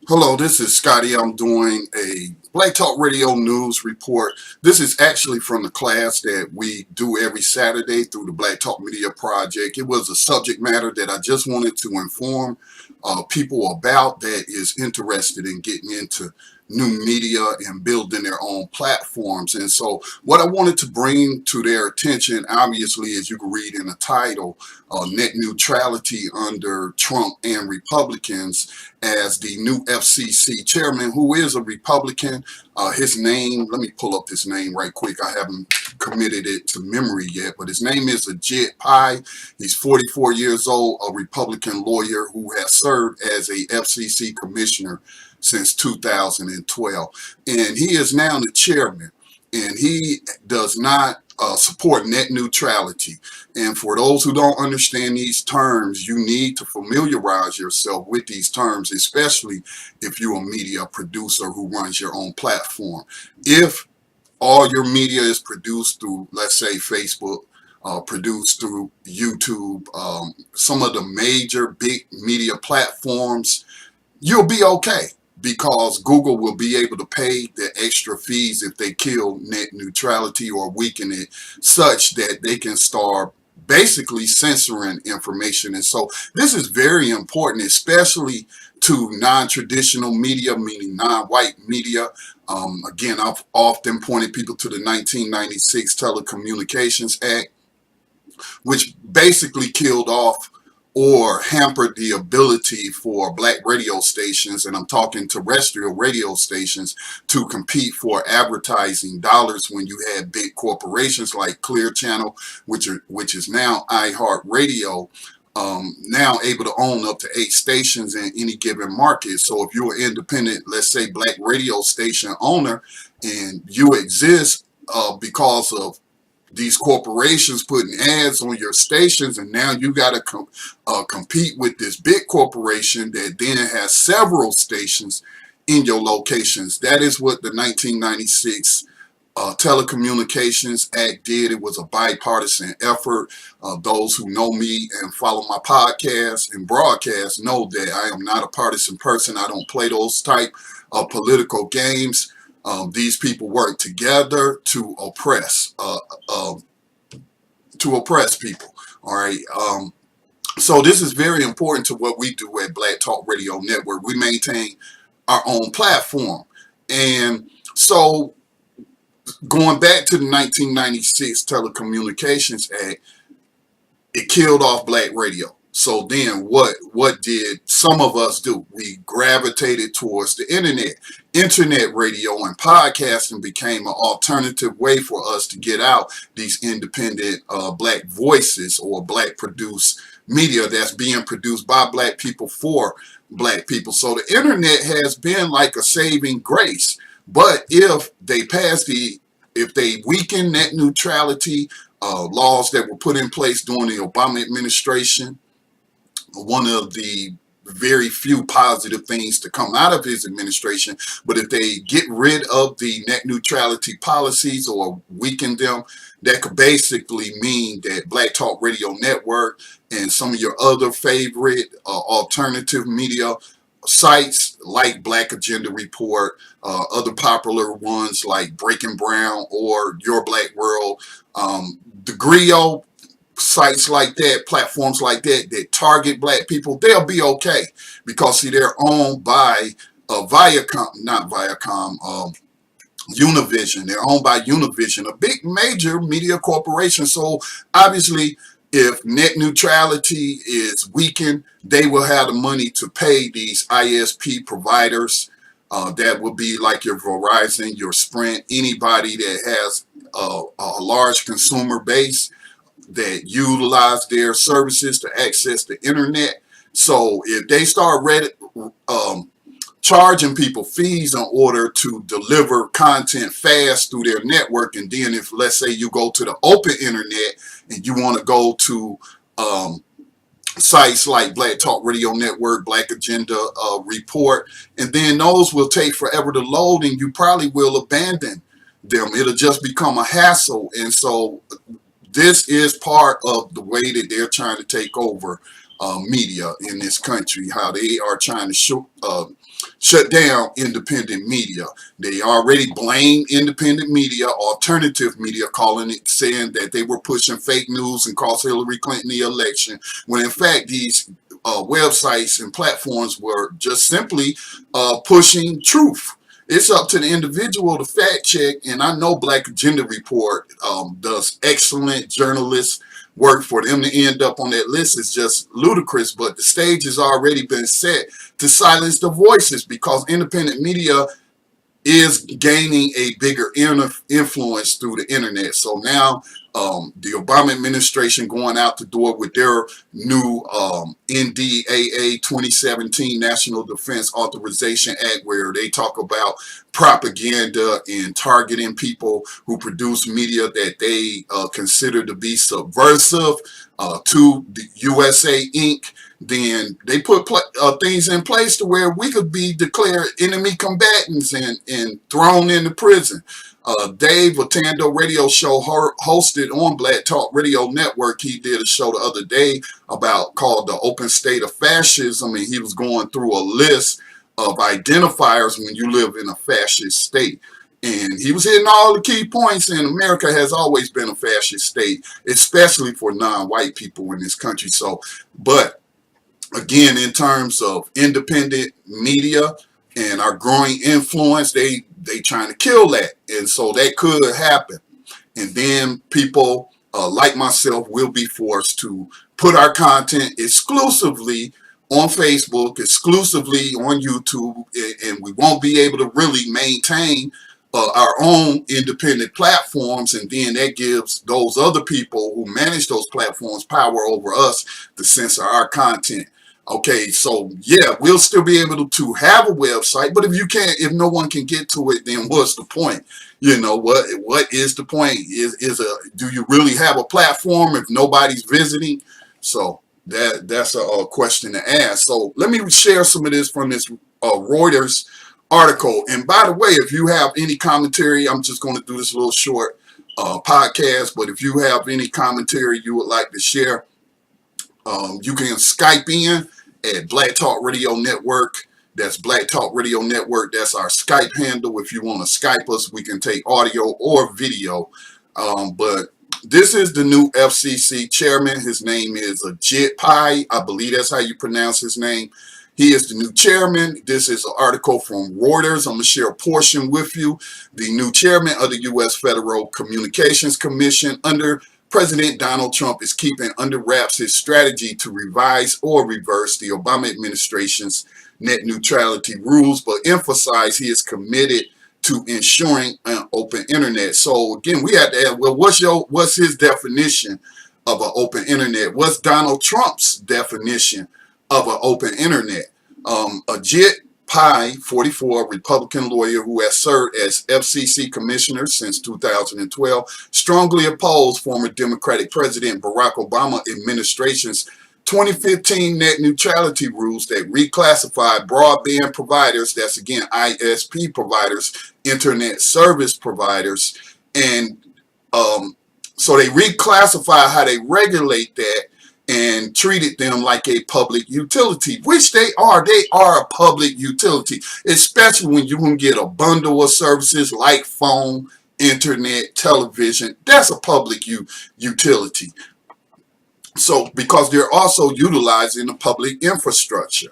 Hello, this is Scotty. I'm doing a Black Talk Radio news report. This is actually from the class that we do every Saturday through the Black Talk Media Project. It was a subject matter that I just wanted to inform people about that is interested in getting into new media and building their own platforms. And so what I wanted to bring to their attention, obviously, as you can read in the title, net neutrality under Trump and Republicans as the new FCC chairman, who is a Republican. His name, let me pull up his name right quick. I haven't committed it to memory yet, but his name is Ajit Pai. He's 44 years old, a Republican lawyer who has served as a FCC commissioner since 2012. And he is now the chairman, and he does not support net neutrality. And for those who don't understand these terms, you need to familiarize yourself with these terms, especially if you're a media producer who runs your own platform. If all your media is produced through, let's say, Facebook, produced through YouTube, some of the major big media platforms, you'll be okay because Google will be able to pay the extra fees if they kill net neutrality or weaken it such that they can start basically censoring information. And so this is very important, especially to non-traditional media, meaning non-white media. Again, I've often pointed people to the 1996 Telecommunications Act, which basically killed off or hampered the ability for black radio stations, and I'm talking terrestrial radio stations, to compete for advertising dollars when you had big corporations like Clear Channel, which is now iHeartRadio, now able to own up to 8 stations in any given market. So if you're an independent, let's say, black radio station owner, and you exist because of these corporations putting ads on your stations, and now you got to compete with this big corporation that then has several stations in your locations. That is what the 1996 Telecommunications Act did. It was a bipartisan effort. Those who know me and follow my podcast and broadcast know that I am not a partisan person. I don't play those type of political games. These people work together to oppress people. All right. So this is very important to what we do at Black Talk Radio Network. We maintain our own platform, and so going back to the 1996 Telecommunications Act, it killed off black radio. So then what did some of us do? We gravitated towards the internet. Internet radio and podcasting became an alternative way for us to get out these independent black voices or black produced media that's being produced by black people for black people. So the internet has been like a saving grace. But if they weaken net neutrality, laws that were put in place during the Obama administration, one of the very few positive things to come out of his administration. But if they get rid of the net neutrality policies or weaken them, that could basically mean that Black Talk Radio Network and some of your other favorite alternative media sites like Black Agenda Report, other popular ones like Breaking Brown or Your Black World, the Griot, sites like that, platforms like that, that target black people, they'll be okay because, see, they're owned by Univision. They're owned by Univision, a big major media corporation. So obviously, if net neutrality is weakened, they will have the money to pay these ISP providers. That would be like your Verizon, your Sprint, anybody that has a large consumer base that utilize their services to access the internet. So if they start charging people fees in order to deliver content fast through their network, and then if, let's say, you go to the open internet and you want to go to sites like Black Talk Radio Network, Black Agenda Report, and then those will take forever to load, and you probably will abandon them. It'll just become a hassle. And so this is part of the way that they're trying to take over media in this country, how they are trying to shut down independent media. They already blame independent media, alternative media, calling it, saying that they were pushing fake news and cost Hillary Clinton the election, when in fact these websites and platforms were just simply pushing truth. It's up to the individual to fact check, and I know Black Agenda Report does excellent journalist work. For them to end up on that list is just ludicrous, but the stage has already been set to silence the voices, because independent media is gaining a bigger influence through the internet. So now the Obama administration going out the door with their new NDAA 2017 National Defense Authorization Act, where they talk about propaganda and targeting people who produce media that they consider to be subversive to the USA Inc. Then they put things in place to where we could be declared enemy combatants and thrown into prison. Dave Otando radio show hosted on Black Talk Radio Network. He did a show the other day called The Open State of Fascism, and he was going through a list of identifiers when you live in a fascist state. And he was hitting all the key points, and America has always been a fascist state, especially for non-white people in this country. So, but again, in terms of independent media and our growing influence, they trying to kill that, and so that could happen. And then people like myself will be forced to put our content exclusively on Facebook, exclusively on YouTube, and we won't be able to really maintain our own independent platforms, and then that gives those other people who manage those platforms power over us to censor our content. Okay, so yeah, we'll still be able to have a website, but if no one can get to it, then what's the point? You know, what is the point? Do you really have a platform if nobody's visiting? So that's a question to ask. So let me share some of this from this Reuters article. And by the way, if you have any commentary, I'm just going to do this little short podcast, but if you have any commentary you would like to share, you can Skype in at Black Talk Radio Network. That's Black Talk Radio Network. That's our Skype handle. If you want to Skype us, we can take audio or video. But this is the new FCC chairman. His name is Ajit Pai. I believe that's how you pronounce his name. He is the new chairman. This is an article from Reuters. I'm going to share a portion with you. The new chairman of the U.S. Federal Communications Commission under President Donald Trump is keeping under wraps his strategy to revise or reverse the Obama administration's net neutrality rules, but emphasize he is committed to ensuring an open internet. So again, we have to ask, well, what's his definition of an open internet? What's Donald Trump's definition of an open internet? Ajit Pai, 44, Republican lawyer who has served as FCC commissioner since 2012, strongly opposed former Democratic President Barack Obama administration's 2015 net neutrality rules that reclassified broadband providers, that's again ISP providers, internet service providers, and so they reclassify how they regulate that and treated them like a public utility, which they are. They are a public utility, especially when you can get a bundle of services like phone, internet, television. That's a public utility. So, because they're also utilizing the public infrastructure.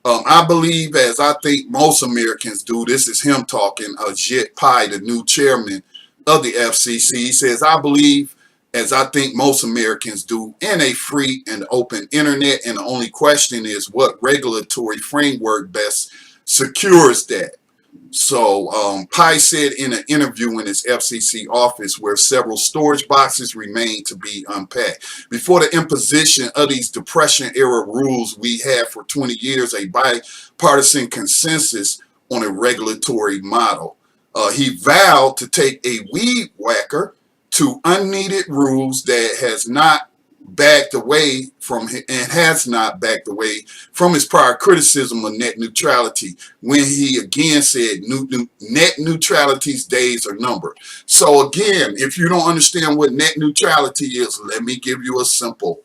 I believe, as I think most Americans do, this is him talking, Ajit Pai, the new chairman of the FCC. He says, I believe, as I think most Americans do, in a free and open internet, and the only question is what regulatory framework best secures that. So Pai said in an interview in his FCC office where several storage boxes remain to be unpacked. Before the imposition of these Depression-era rules, we had for 20 years a bipartisan consensus on a regulatory model. He vowed to take a weed whacker to unneeded rules that has not backed away from his prior criticism of net neutrality, when he again said net neutrality's days are numbered. So again, if you don't understand what net neutrality is, let me give you a simple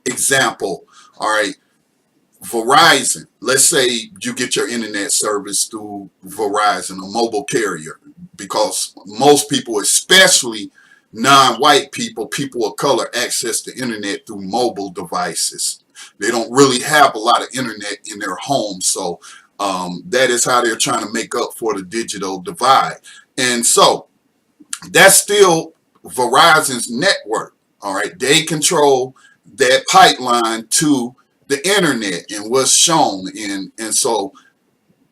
example. All right. Verizon, let's say you get your internet service through Verizon, a mobile carrier, because most people, especially non-white people, people of color, access the internet through mobile devices. They don't really have a lot of internet in their homes, so that is how they're trying to make up for the digital divide. And so that's still Verizon's network. All right, they control that pipeline to the internet and what's shown, and so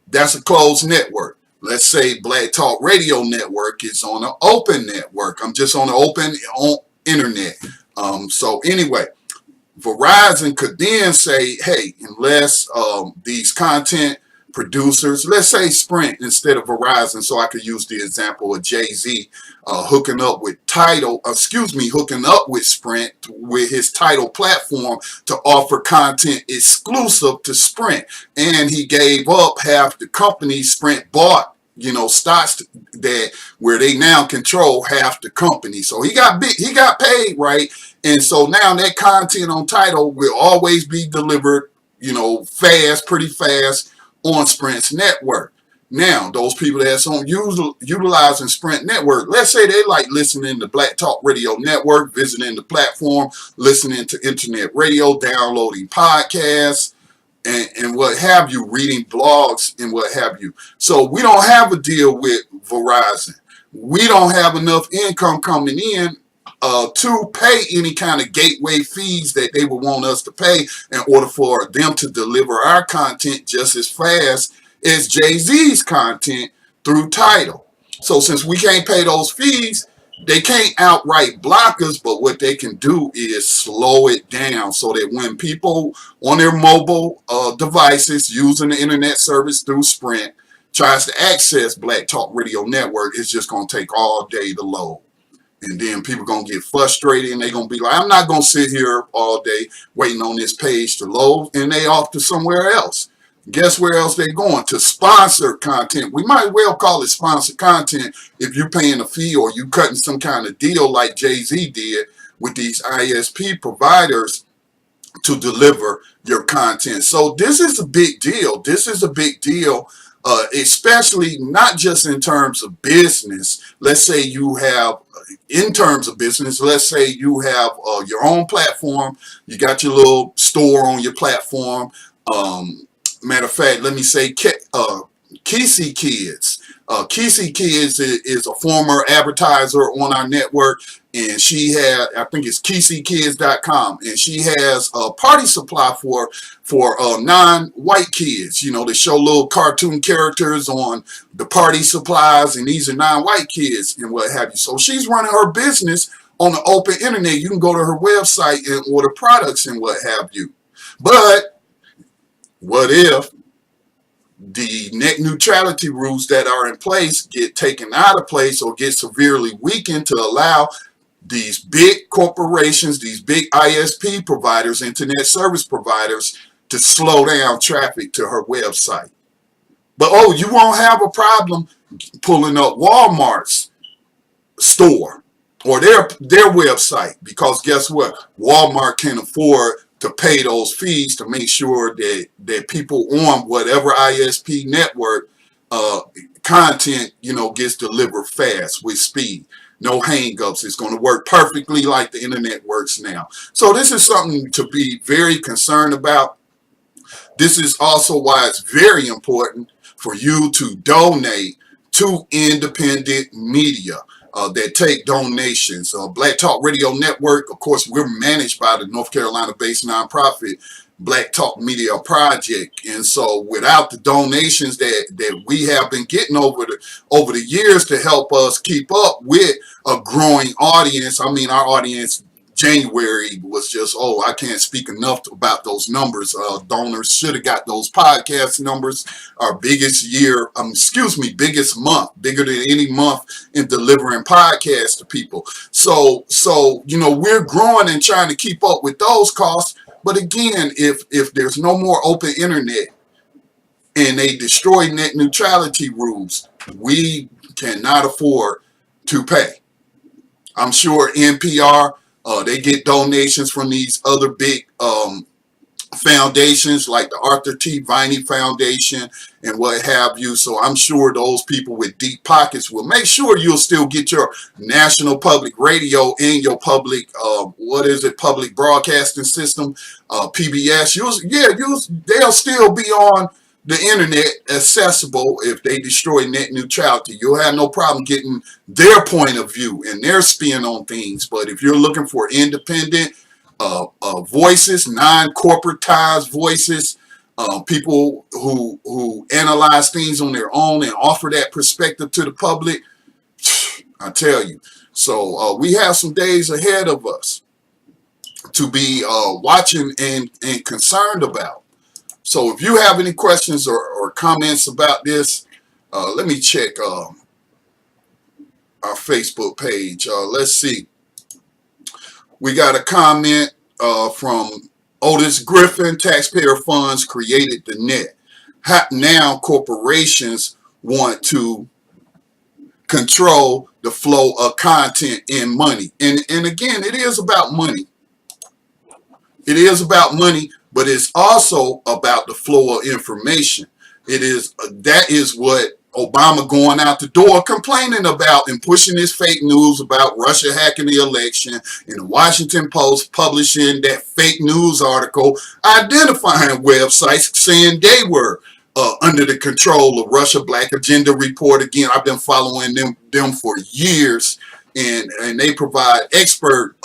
that's a closed network. Let's say Black Talk Radio Network is on an open network. I'm just on the open internet. So anyway, Verizon could then say, hey, unless these content producers, let's say Sprint instead of Verizon, so I could use the example of Jay-Z hooking up with hooking up with Sprint with his Tidal platform to offer content exclusive to Sprint. And he gave up half the company Sprint bought, stocks that where they now control half the company. So he got paid, right? And so now that content on Tidal will always be delivered, pretty fast on Sprint's network. Now, those people that's on utilizing Sprint network, let's say they like listening to Black Talk Radio Network, visiting the platform, listening to internet radio, downloading podcasts, and what have you, reading blogs and what have you. So we don't have a deal with Verizon. We don't have enough income coming in to pay any kind of gateway fees that they would want us to pay in order for them to deliver our content just as fast as Jay-Z's content through Tidal. So since we can't pay those fees, they can't outright block us, but what they can do is slow it down so that when people on their mobile devices using the internet service through Sprint tries to access Black Talk Radio Network, it's just going to take all day to load. And then people going to get frustrated and they're going to be like, I'm not going to sit here all day waiting on this page to load, and they off to somewhere else. Guess where else they're going? To sponsored content. We might well call it sponsored content if you're paying a fee or you cutting some kind of deal like Jay-Z did with these ISP providers to deliver your content. So this is a big deal. This is a big deal, especially not just in terms of business. Let's say you have, in terms of business, let's say you have your own platform. You got your little store on your platform. Matter of fact, let me say Kisi Kids. Kisi Kids is a former advertiser on our network, and she had, I think it's KisiKids.com, and she has a party supply for non-white kids. They show little cartoon characters on the party supplies, and these are non-white kids and what have you. So she's running her business on the open internet. You can go to her website and order products and what have you. But what if the net neutrality rules that are in place get taken out of place or get severely weakened to allow these big corporations, these big ISP providers, internet service providers, to slow down traffic to her website? But you won't have a problem pulling up Walmart's store or their website, because guess what? Walmart can afford to pay those fees to make sure that people on whatever ISP network content gets delivered fast with speed. No hangups. It's going to work perfectly like the internet works now. So this is something to be very concerned about. This is also why it's very important for you to donate to independent media that take donations. Black Talk Radio Network, of course, we're managed by the North Carolina-based nonprofit Black Talk Media Project, and so without the donations that we have been getting over the years to help us keep up with a growing audience, I mean, our audience January was just, I can't speak enough about those numbers. Donors should have got those podcast numbers. Our biggest biggest month, bigger than any month in delivering podcasts to people. So we're growing and trying to keep up with those costs. But again, if there's no more open internet and they destroy net neutrality rules, we cannot afford to pay. I'm sure NPR, they get donations from these other big foundations like the Arthur T. Viney Foundation and what have you. So I'm sure those people with deep pockets will make sure you'll still get your national public radio and your public, public broadcasting system, PBS. They'll still be on the internet accessible if they destroy net neutrality. You'll have no problem getting their point of view and their spin on things. But if you're looking for independent voices, non-corporatized voices, people who analyze things on their own and offer that perspective to the public, I tell you. So we have some days ahead of us to be watching and concerned about. So if you have any questions or comments about this, let me check our Facebook page. Let's see. We got a comment from Otis Griffin. Taxpayer funds created the net. Now corporations want to control the flow of content and money. And again, it is about money. It is about money, but it's also about the flow of information. That is what Obama going out the door complaining about and pushing this fake news about Russia hacking the election, and the Washington Post publishing that fake news article identifying websites saying they were under the control of Russia. Black Agenda Report, again, I've been following them for years, and they provide expert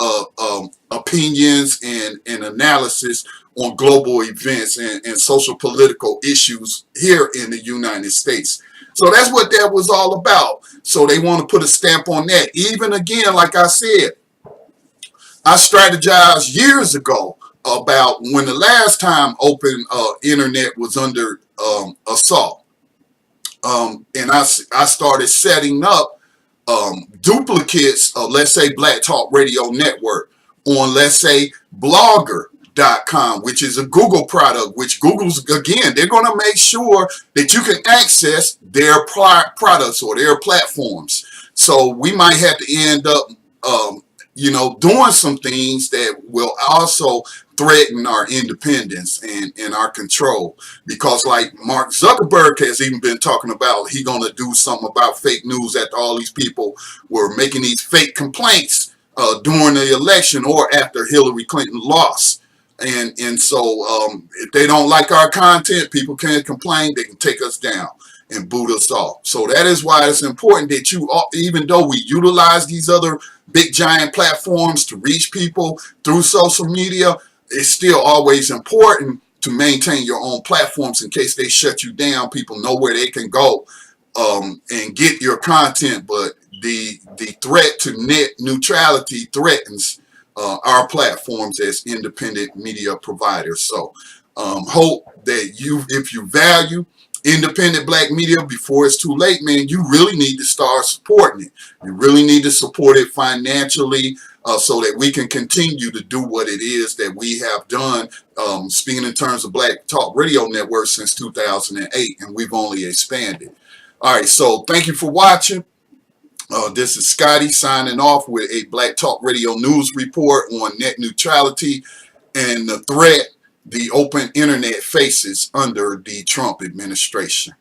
opinions and analysis on global events and social political issues here in the United States. So that's what that was all about. So they want to put a stamp on that. Even again, like I said, I strategized years ago about when the last time open internet was under assault. And I started setting up duplicates of, let's say, Black Talk Radio Network on, let's say, Blogger.com, which is a Google product, which Google's, again, they're going to make sure that you can access their products or their platforms. So we might have to end up, doing some things that will also threaten our independence and our control. Because like Mark Zuckerberg has even been talking about, he's going to do something about fake news after all these people were making these fake complaints during the election or after Hillary Clinton lost. And so if they don't like our content, people can't complain. They can take us down and boot us off. So that is why it's important that you, even though we utilize these other big giant platforms to reach people through social media, it's still always important to maintain your own platforms in case they shut you down. People know where they can go and get your content. But the threat to net neutrality threatens our platforms as independent media providers. So hope that if you value independent black media before it's too late, man, you really need to start supporting it. You really need to support it financially so that we can continue to do what it is that we have done, speaking in terms of Black Talk Radio Network since 2008, and we've only expanded. All right, so thank you for watching. This is Scotty signing off with a Black Talk Radio News report on net neutrality and the threat the open internet faces under the Trump administration.